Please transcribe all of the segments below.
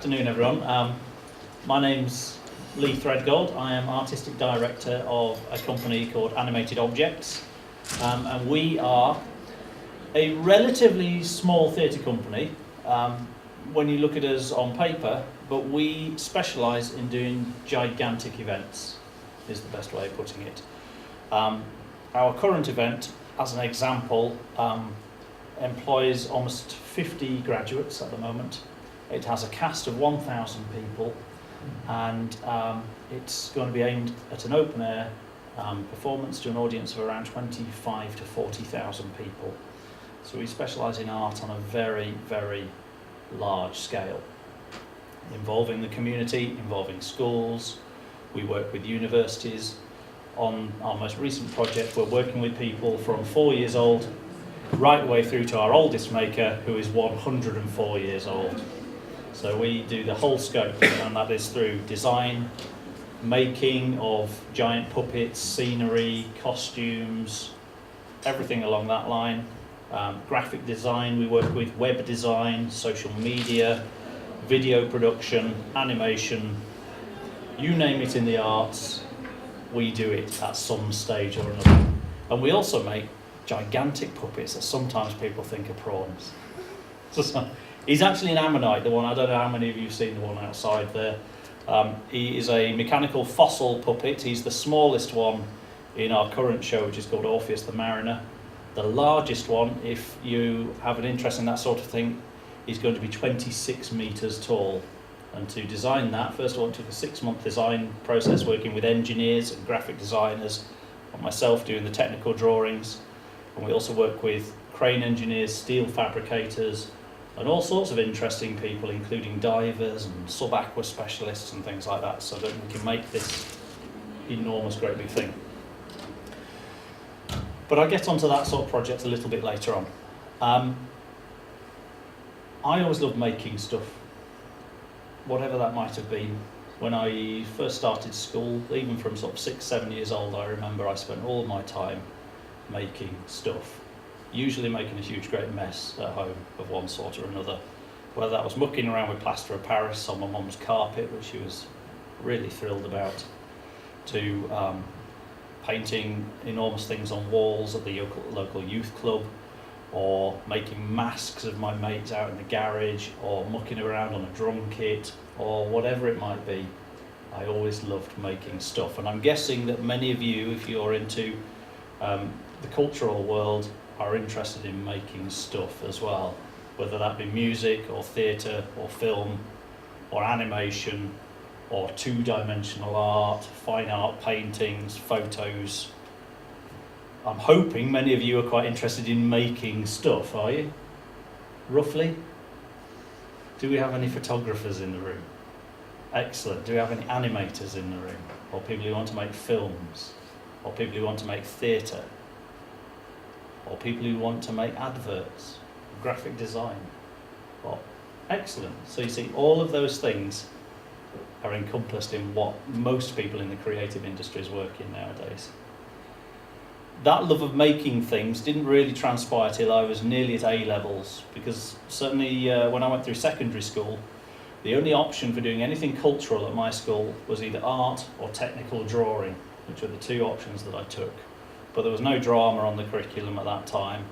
afternoon, everyone. My name's Lee Threadgold. I am Artistic Director of a company called Animated Objects, and we are a relatively small theatre company when you look at us on paper, but we specialise in doing gigantic events, is the best way of putting it. Our current event, as an example, employs almost 50 graduates at the moment. It has a cast of 1,000 people, and it's going to be aimed at an open air performance to an audience of around 25 to 40,000 people. So we specialise in art on a very, very large scale, involving the community, involving schools. We work with universities. On our most recent project, we're working with people from 4 years old right the way through to our oldest maker, who is 104 years old. So we do the whole scope, and that is through design, making of giant puppets, scenery, costumes, everything along that line. Graphic design, we work with web design, social media, video production, animation, you name it in the arts, we do it at some stage or another. And we also make gigantic puppets that sometimes people think are prawns. So, he's actually an ammonite, the one, I don't know how many of you have seen the one outside there. He is a mechanical fossil puppet. He's the smallest one in our current show, which is called Orpheus the Mariner. The largest one, if you have an interest in that sort of thing, is going to be 26 metres tall. And to design that, first of all, it took a 6-month design process working with engineers and graphic designers, and myself doing the technical drawings. And we also work with crane engineers, steel fabricators, and all sorts of interesting people, including divers and sub-aqua specialists and things like that, so that we can make this enormous, great big thing. But I'll get onto that sort of project a little bit later on. I always loved making stuff, whatever that might have been. When I first started school, even from sort of 6, 7 years old, I remember I spent all my time making stuff, usually making a huge great mess at home of one sort or another, whether that was mucking around with plaster of Paris on my mum's carpet, which she was really thrilled about, to painting enormous things on walls at the local youth club, or making masks of my mates out in the garage, or mucking around on a drum kit, or whatever it might be. I always loved making stuff, and I'm guessing that many of you, if you're into the cultural world, are interested in making stuff as well, whether that be music or theatre or film or animation or two-dimensional art, fine art, paintings, photos. I'm hoping many of you are quite interested in making stuff, are you? Roughly? Do we have any photographers in the room? Excellent. Do we have any animators in the room? Or people who want to make films? Or people who want to make theatre? Or people who want to make adverts, graphic design? Well, excellent. So you see, all of those things are encompassed in what most people in the creative industries work in nowadays. That love of making things didn't really transpire till I was nearly at A-levels, because certainly when I went through secondary school, the only option for doing anything cultural at my school was either art or technical drawing, which were the two options that I took. But there was no drama on the curriculum at that time.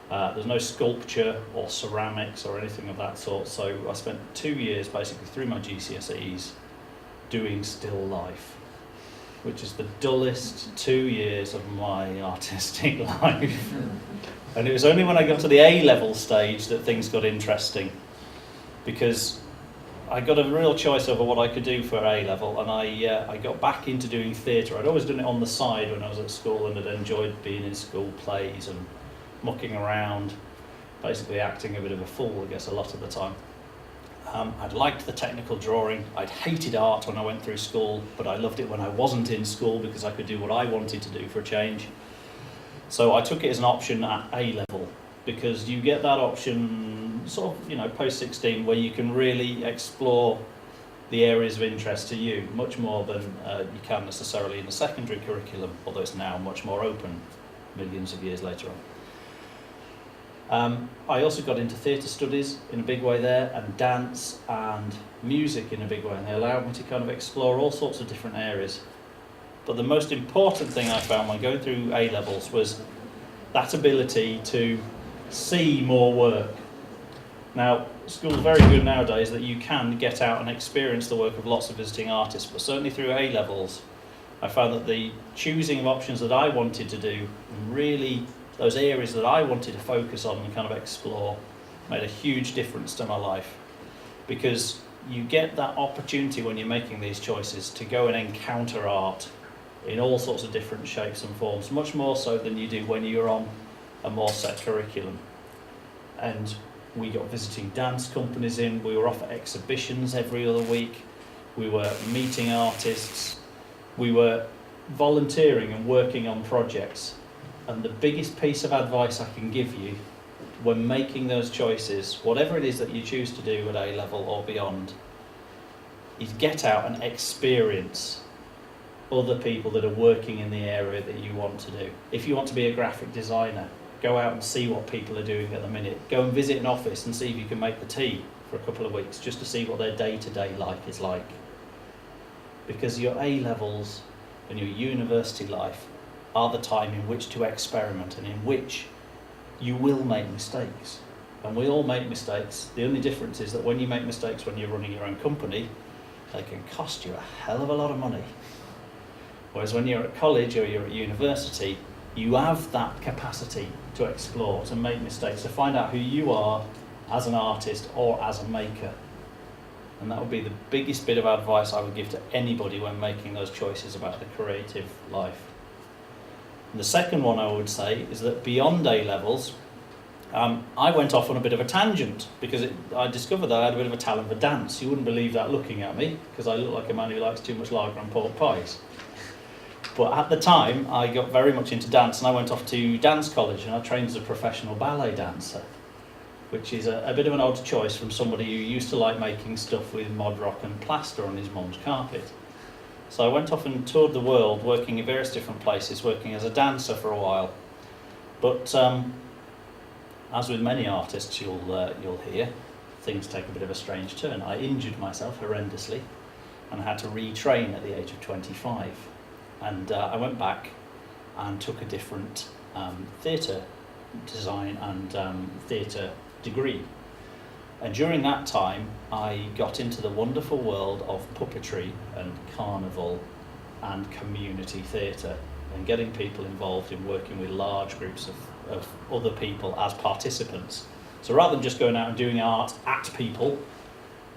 There's no sculpture or ceramics or anything of that sort. So I spent 2 years basically through my GCSEs doing still life, which is the dullest 2 years of my artistic life. And it was only when I got to the A-level stage that things got interesting, because I got a real choice over what I could do for A-level, and I got back into doing theatre. I'd always done it on the side when I was at school, and had enjoyed being in school plays and mucking around, basically acting a bit of a fool, I guess, a lot of the time. I'd liked the technical drawing. I'd hated art when I went through school, but I loved it when I wasn't in school because I could do what I wanted to do for a change. So I took it as an option at A-level, because you get that option sort of, post-16, where you can really explore the areas of interest to you much more than you can necessarily in the secondary curriculum, although it's now much more open millions of years later on. I also got into theatre studies in a big way there, and dance and music in a big way, and they allowed me to kind of explore all sorts of different areas. But the most important thing I found when going through A-levels was that ability to see more work. Now, school's very good nowadays that you can get out and experience the work of lots of visiting artists, but certainly through A-levels, I found that the choosing of options that I wanted to do, and really those areas that I wanted to focus on and kind of explore, made a huge difference to my life. Because you get that opportunity when you're making these choices to go and encounter art in all sorts of different shapes and forms, much more so than you do when you're on a more set curriculum. And we got visiting dance companies in, we were off at exhibitions every other week, we were meeting artists, we were volunteering and working on projects. And the biggest piece of advice I can give you when making those choices, whatever it is that you choose to do at A-level or beyond, is get out and experience other people that are working in the area that you want to do. If you want to be a graphic designer, go out and see what people are doing at the minute. Go and visit an office and see if you can make the tea for a couple of weeks, just to see what their day-to-day life is like. Because your A-levels and your university life are the time in which to experiment and in which you will make mistakes. And we all make mistakes. The only difference is that when you make mistakes when you're running your own company, they can cost you a hell of a lot of money. Whereas when you're at college or you're at university, you have that capacity to explore, to make mistakes, to find out who you are as an artist or as a maker. And that would be the biggest bit of advice I would give to anybody when making those choices about the creative life. And the second one I would say is that beyond A-levels, I went off on a bit of a tangent because I discovered that I had a bit of a talent for dance. You wouldn't believe that looking at me, because I look like a man who likes too much lager and pork pies. But at the time, I got very much into dance, and I went off to dance college, and I trained as a professional ballet dancer, which is a bit of an odd choice from somebody who used to like making stuff with mod rock and plaster on his mum's carpet. So I went off and toured the world, working in various different places, working as a dancer for a while. But as with many artists, you'll hear, things take a bit of a strange turn. I injured myself horrendously, and I had to retrain at the age of 25. And I went back and took a different theatre design and theatre degree. And during that time, I got into the wonderful world of puppetry and carnival and community theatre, and getting people involved in working with large groups of other people as participants. So rather than just going out and doing art at people,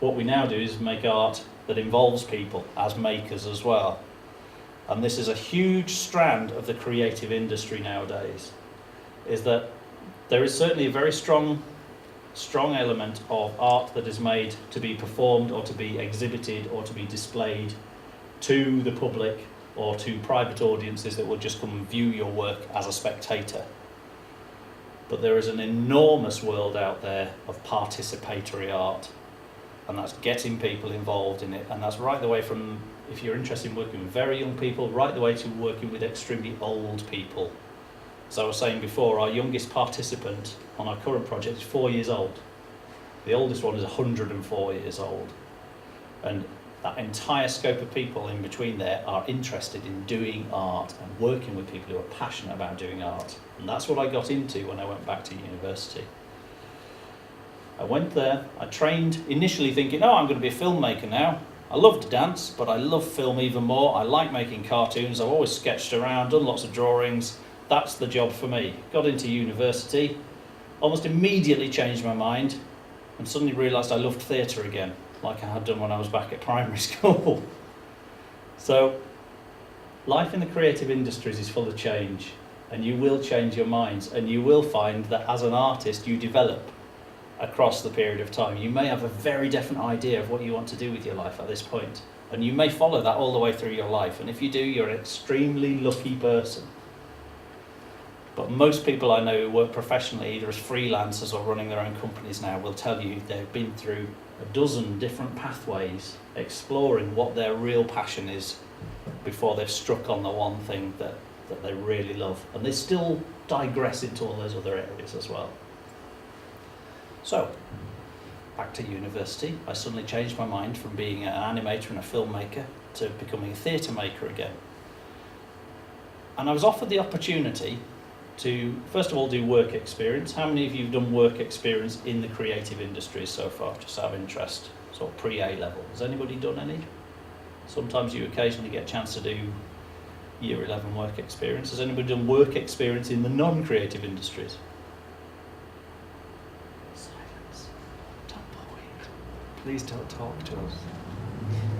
what we now do is make art that involves people as makers as well. And this is a huge strand of the creative industry nowadays, is that there is certainly a very strong element of art that is made to be performed or to be exhibited or to be displayed to the public or to private audiences that will just come and view your work as a spectator. But there is an enormous world out there of participatory art, and that's getting people involved in it, and that's right the way from, if you're interested in working with very young people, right the way to working with extremely old people. As I was saying before, our youngest participant on our current project is 4 years old. The oldest one is 104 years old. And that entire scope of people in between there are interested in doing art and working with people who are passionate about doing art. And that's what I got into when I went back to university. I went there, I trained, initially thinking, oh, I'm going to be a filmmaker now. I love to dance, but I love film even more. I like making cartoons. I've always sketched around, done lots of drawings. That's the job for me. Got into university, almost immediately changed my mind, and suddenly realised I loved theatre again, like I had done when I was back at primary school. So, life in the creative industries is full of change, and you will change your minds, and you will find that as an artist you develop across the period of time. You may have a very definite idea of what you want to do with your life at this point, and you may follow that all the way through your life, and if you do, you're an extremely lucky person. But most people I know who work professionally, either as freelancers or running their own companies now, will tell you they've been through a dozen different pathways exploring what their real passion is before they've struck on the one thing that they really love. And they still digress into all those other areas as well. So, back to university, I suddenly changed my mind from being an animator and a filmmaker to becoming a theatre maker again. And I was offered the opportunity to, first of all, do work experience. How many of you have done work experience in the creative industries so far, just out of interest, sort of pre-A level? Has anybody done any? Sometimes you occasionally get a chance to do year 11 work experience. Has anybody done work experience in the non-creative industries? Silence. Don't point. Please don't talk to us.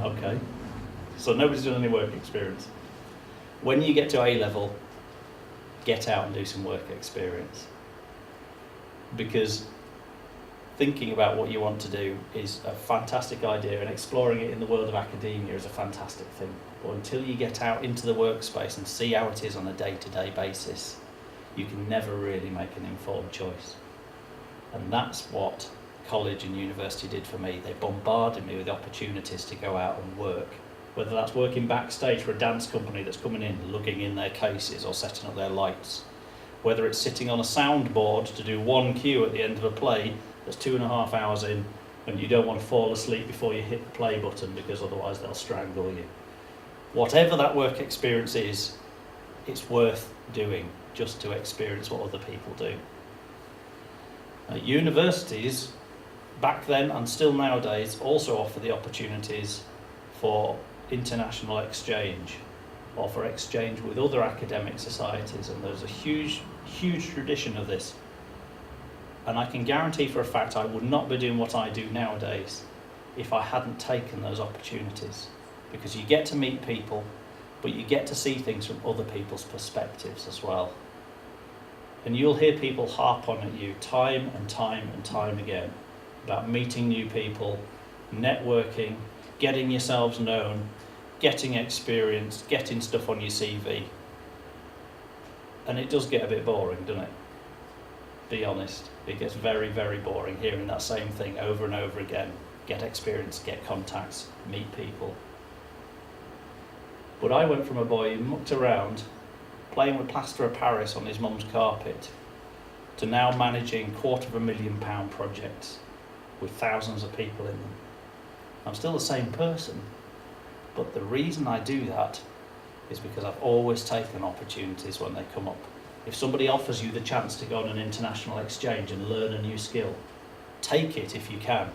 Okay. So nobody's done any work experience. When you get to A level, get out and do some work experience. Because thinking about what you want to do is a fantastic idea, and exploring it in the world of academia is a fantastic thing. But until you get out into the workspace and see how it is on a day-to-day basis, you can never really make an informed choice. And that's what college and university did for me. They bombarded me with opportunities to go out and work, whether that's working backstage for a dance company that's coming in, lugging in their cases or setting up their lights, whether it's sitting on a soundboard to do one cue at the end of a play that's 2.5 hours in, and you don't want to fall asleep before you hit the play button because otherwise they'll strangle you. Whatever that work experience is, it's worth doing just to experience what other people do. Universities, back then and still nowadays, also offer the opportunities for international exchange or for exchange with other academic societies, and there's a huge tradition of this. And I can guarantee for a fact I would not be doing what I do nowadays if I hadn't taken those opportunities. Because you get to meet people, but you get to see things from other people's perspectives as well. And you'll hear people harp on at you time and time and time again about meeting new people, networking, getting yourselves known, getting experience, getting stuff on your CV. And it does get a bit boring, doesn't it? Be honest. It gets very, very boring hearing that same thing over and over again. Get experience, get contacts, meet people. But I went from a boy who mucked around, playing with plaster of Paris on his mum's carpet, to now managing £250,000 projects with thousands of people in them. I'm still the same person, but the reason I do that is because I've always taken opportunities when they come up. If somebody offers you the chance to go on an international exchange and learn a new skill, take it if you can.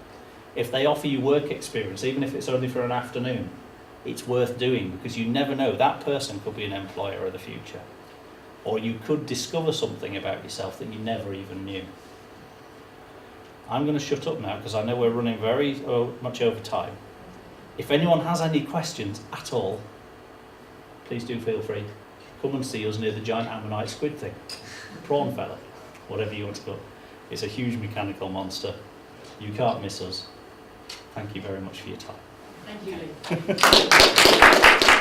If they offer you work experience, even if it's only for an afternoon, it's worth doing, because you never know, that person could be an employer of the future. Or you could discover something about yourself that you never even knew. I'm going to shut up now because I know we're running very much over time. If anyone has any questions at all, please do feel free. Come and see us near the giant ammonite squid thing. Prawn fella, whatever you want to call it. It's a huge mechanical monster. You can't miss us. Thank you very much for your time. Thank you, Lee.